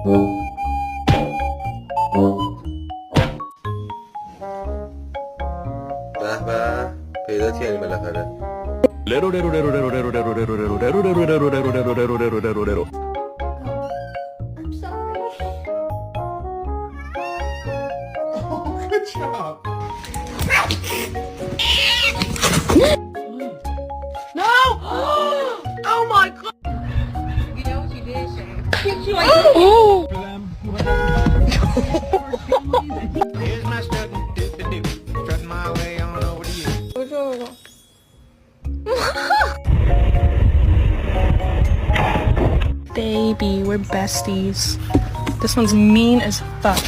به به پیدات کردیم بالاخره. I'm sorry. Oh, good job. No! Oh my god! You know what you did, Shane? Oh! Here's my strutting doo-doo-doo, strutting my way on over to you. Baby, we're besties. This one's mean as fuck.